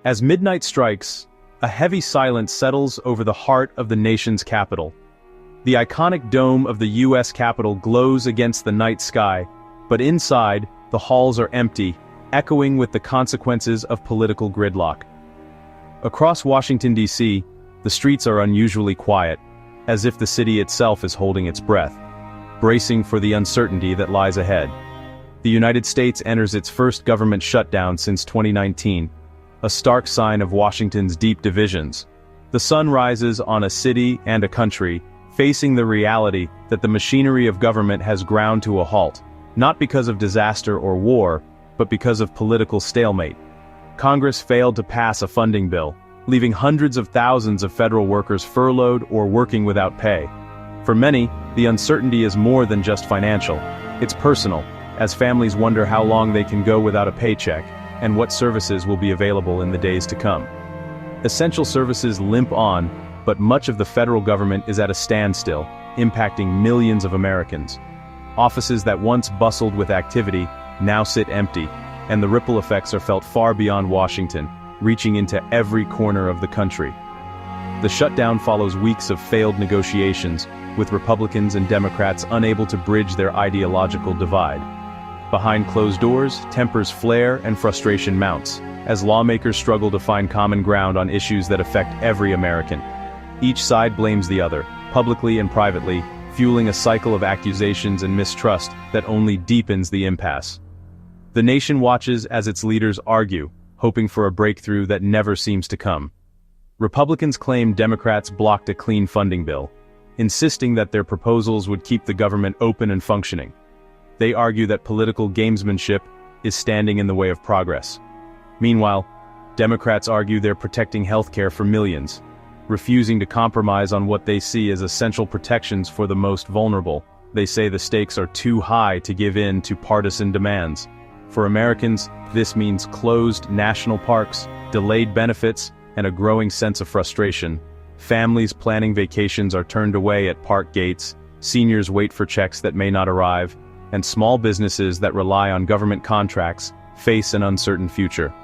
As midnight strikes, a heavy silence settles over the heart of the nation's capital. The iconic dome of the U.S. Capitol glows against the night sky, but inside, the halls are empty, echoing with the consequences of political gridlock. Across Washington, D.C., the streets are unusually quiet, as if the city itself is holding its breath, bracing for the uncertainty that lies ahead. The United States enters its first government shutdown since 2019, a stark sign of Washington's deep divisions. The sun rises on a city and a country, facing the reality that the machinery of government has ground to a halt, not because of disaster or war, but because of political stalemate. Congress failed to pass a funding bill, leaving hundreds of thousands of federal workers furloughed or working without pay. For many, the uncertainty is more than just financial. It's personal, as families wonder how long they can go without a paycheck, and what services will be available in the days to come. Essential services limp on, but much of the federal government is at a standstill, impacting millions of Americans. Offices that once bustled with activity now sit empty, and the ripple effects are felt far beyond Washington, reaching into every corner of the country. The shutdown follows weeks of failed negotiations, with Republicans and Democrats unable to bridge their ideological divide. Behind closed doors, tempers flare and frustration mounts, as lawmakers struggle to find common ground on issues that affect every American. Each side blames the other, publicly and privately, fueling a cycle of accusations and mistrust that only deepens the impasse. The nation watches as its leaders argue, hoping for a breakthrough that never seems to come. Republicans claim Democrats blocked a clean funding bill, insisting that their proposals would keep the government open and functioning. They argue that political gamesmanship is standing in the way of progress. Meanwhile, Democrats argue they're protecting healthcare for millions, refusing to compromise on what they see as essential protections for the most vulnerable. They say the stakes are too high to give in to partisan demands. For Americans, this means closed national parks, delayed benefits, and a growing sense of frustration. Families planning vacations are turned away at park gates, seniors wait for checks that may not arrive, and small businesses that rely on government contracts face an uncertain future.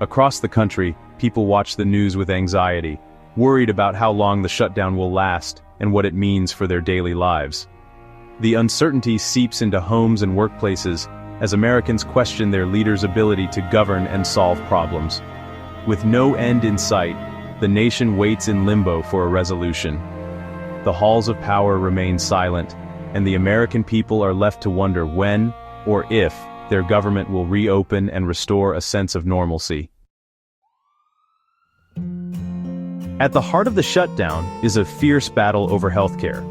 Across the country, people watch the news with anxiety, worried about how long the shutdown will last and what it means for their daily lives. The uncertainty seeps into homes and workplaces as Americans question their leaders' ability to govern and solve problems. With no end in sight, the nation waits in limbo for a resolution. The halls of power remain silent, and the American people are left to wonder when, or if, their government will reopen and restore a sense of normalcy. At the heart of the shutdown is a fierce battle over healthcare,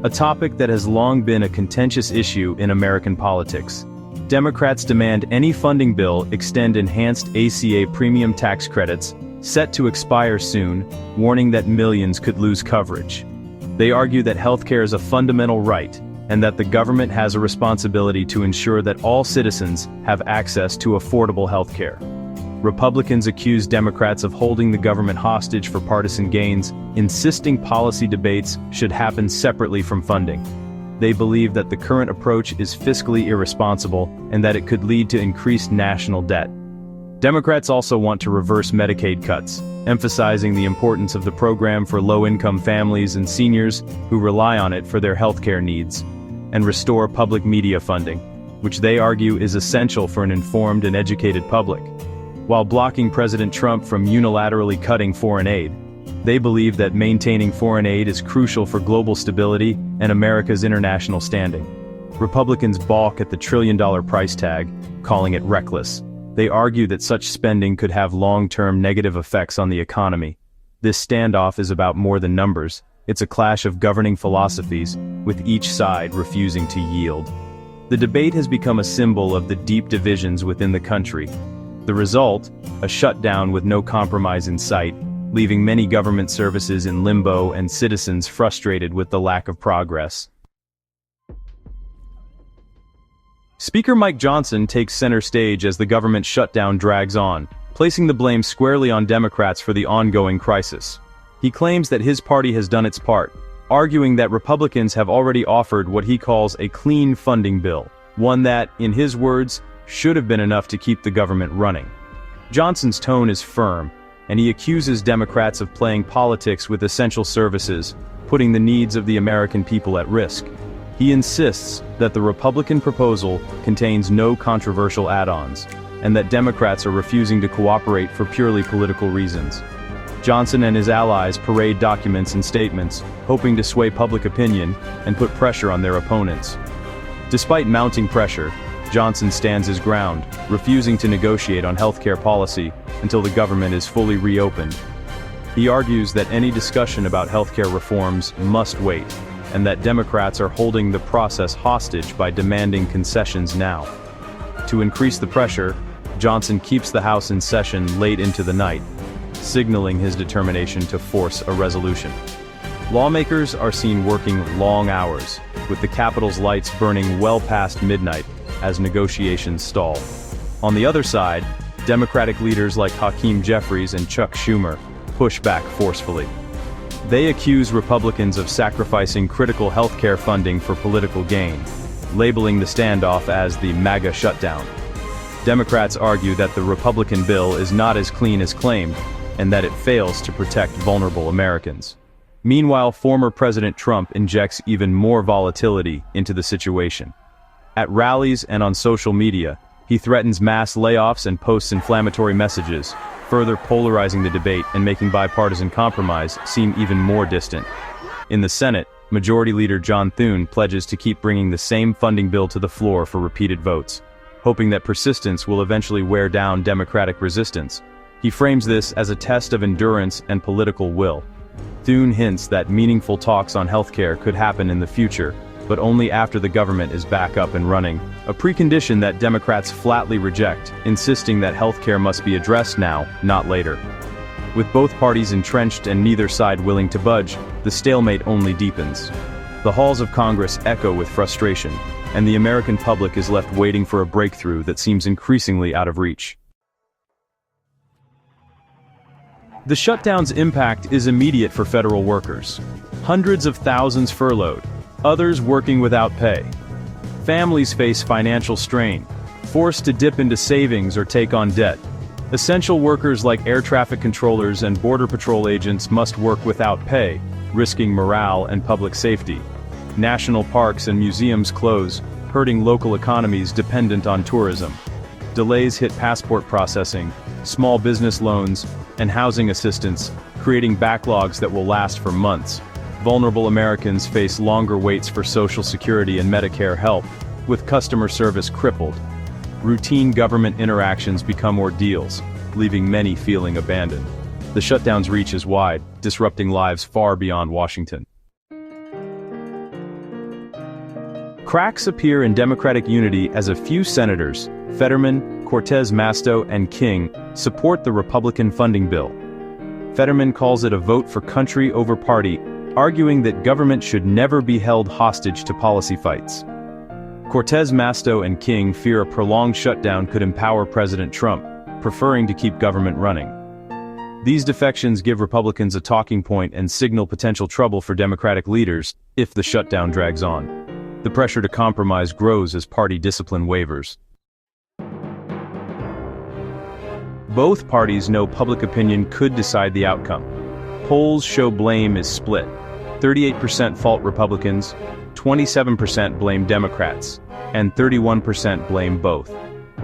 a topic that has long been a contentious issue in American politics. Democrats demand any funding bill extend enhanced ACA premium tax credits, set to expire soon, warning that millions could lose coverage. They argue that healthcare is a fundamental right, and that the government has a responsibility to ensure that all citizens have access to affordable healthcare. Republicans accuse Democrats of holding the government hostage for partisan gains, insisting policy debates should happen separately from funding. They believe that the current approach is fiscally irresponsible and that it could lead to increased national debt. Democrats also want to reverse Medicaid cuts, emphasizing the importance of the program for low-income families and seniors who rely on it for their healthcare needs, and restore public media funding, which they argue is essential for an informed and educated public. While blocking President Trump from unilaterally cutting foreign aid, they believe that maintaining foreign aid is crucial for global stability and America's international standing. Republicans balk at the trillion-dollar price tag, calling it reckless. They argue that such spending could have long-term negative effects on the economy. This standoff is about more than numbers. It's a clash of governing philosophies, with each side refusing to yield. The debate has become a symbol of the deep divisions within the country. The result, a shutdown with no compromise in sight, leaving many government services in limbo and citizens frustrated with the lack of progress. Speaker Mike Johnson takes center stage as the government shutdown drags on, placing the blame squarely on Democrats for the ongoing crisis. He claims that his party has done its part, arguing that Republicans have already offered what he calls a clean funding bill, one that, in his words, should have been enough to keep the government running. Johnson's tone is firm, and he accuses Democrats of playing politics with essential services, putting the needs of the American people at risk. He insists that the Republican proposal contains no controversial add-ons, and that Democrats are refusing to cooperate for purely political reasons. Johnson and his allies parade documents and statements, hoping to sway public opinion and put pressure on their opponents. Despite mounting pressure, Johnson stands his ground, refusing to negotiate on healthcare policy until the government is fully reopened. He argues that any discussion about healthcare reforms must wait, and that Democrats are holding the process hostage by demanding concessions now. To increase the pressure, Johnson keeps the House in session late into the night, signaling his determination to force a resolution. Lawmakers are seen working long hours, with the Capitol's lights burning well past midnight as negotiations stall. On the other side, Democratic leaders like Hakeem Jeffries and Chuck Schumer push back forcefully. They accuse Republicans of sacrificing critical healthcare funding for political gain, labeling the standoff as the MAGA shutdown. Democrats argue that the Republican bill is not as clean as claimed, and that it fails to protect vulnerable Americans. Meanwhile, former President Trump injects even more volatility into the situation. At rallies and on social media, he threatens mass layoffs and posts inflammatory messages, further polarizing the debate and making bipartisan compromise seem even more distant. In the Senate, Majority Leader John Thune pledges to keep bringing the same funding bill to the floor for repeated votes, hoping that persistence will eventually wear down Democratic resistance. He frames this as a test of endurance and political will. Thune hints that meaningful talks on healthcare could happen in the future, but only after the government is back up and running, a precondition that Democrats flatly reject, insisting that healthcare must be addressed now, not later. With both parties entrenched and neither side willing to budge, the stalemate only deepens. The halls of Congress echo with frustration, and the American public is left waiting for a breakthrough that seems increasingly out of reach. The shutdown's impact is immediate for federal workers. Hundreds of thousands furloughed, others working without pay. Families face financial strain, forced to dip into savings or take on debt. Essential workers like air traffic controllers and border patrol agents must work without pay, risking morale and public safety. National parks and museums close, hurting local economies dependent on tourism. Delays hit passport processing, small business loans, and housing assistance, creating backlogs that will last for months. Vulnerable Americans face longer waits for Social Security and Medicare help, with customer service crippled. Routine government interactions become ordeals, leaving many feeling abandoned. The shutdown's reach is wide, disrupting lives far beyond Washington. Cracks appear in Democratic unity as a few senators, Fetterman, Cortez Masto, and King, support the Republican funding bill. Fetterman calls it a vote for country over party, arguing that government should never be held hostage to policy fights. Cortez Masto and King fear a prolonged shutdown could empower President Trump, preferring to keep government running. These defections give Republicans a talking point and signal potential trouble for Democratic leaders if the shutdown drags on. The pressure to compromise grows as party discipline wavers. Both parties know public opinion could decide the outcome. Polls show blame is split. 38% fault Republicans, 27% blame Democrats, and 31% blame both.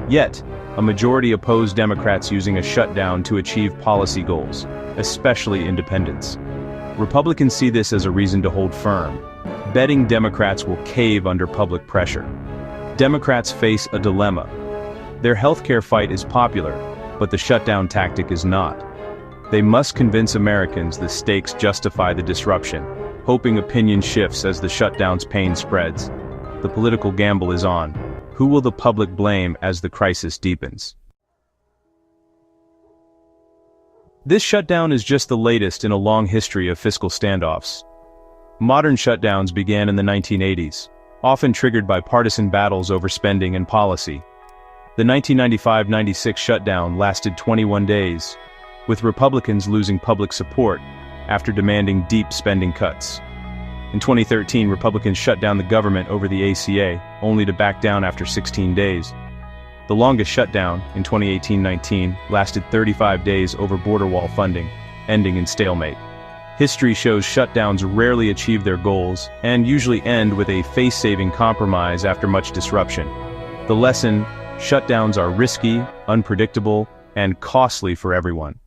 Yet, a majority oppose Democrats using a shutdown to achieve policy goals, especially independence. Republicans see this as a reason to hold firm, betting Democrats will cave under public pressure. Democrats face a dilemma. Their healthcare fight is popular, but the shutdown tactic is not. They must convince Americans the stakes justify the disruption, hoping opinion shifts as the shutdown's pain spreads. The political gamble is on. Who will the public blame as the crisis deepens? This shutdown is just the latest in a long history of fiscal standoffs. Modern shutdowns began in the 1980s, often triggered by partisan battles over spending and policy. The 1995-96 shutdown lasted 21 days, with Republicans losing public support after demanding deep spending cuts. In 2013, Republicans shut down the government over the ACA, only to back down after 16 days. The longest shutdown, in 2018-19, lasted 35 days over border wall funding, ending in stalemate. History shows shutdowns rarely achieve their goals, and usually end with a face-saving compromise after much disruption. The lesson: shutdowns are risky, unpredictable, and costly for everyone.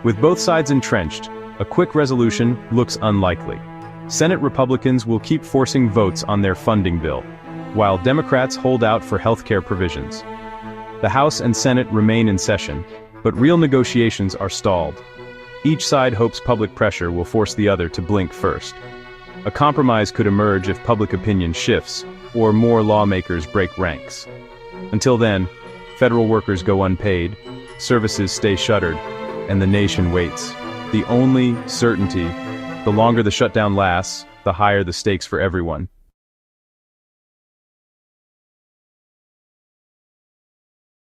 With both sides entrenched, a quick resolution looks unlikely. Senate Republicans will keep forcing votes on their funding bill, while Democrats hold out for healthcare provisions. The House and Senate remain in session, but real negotiations are stalled. Each side hopes public pressure will force the other to blink first. A compromise could emerge if public opinion shifts, or more lawmakers break ranks. Until then, federal workers go unpaid, services stay shuttered, and the nation waits. The only certainty: the longer the shutdown lasts, the higher the stakes for everyone.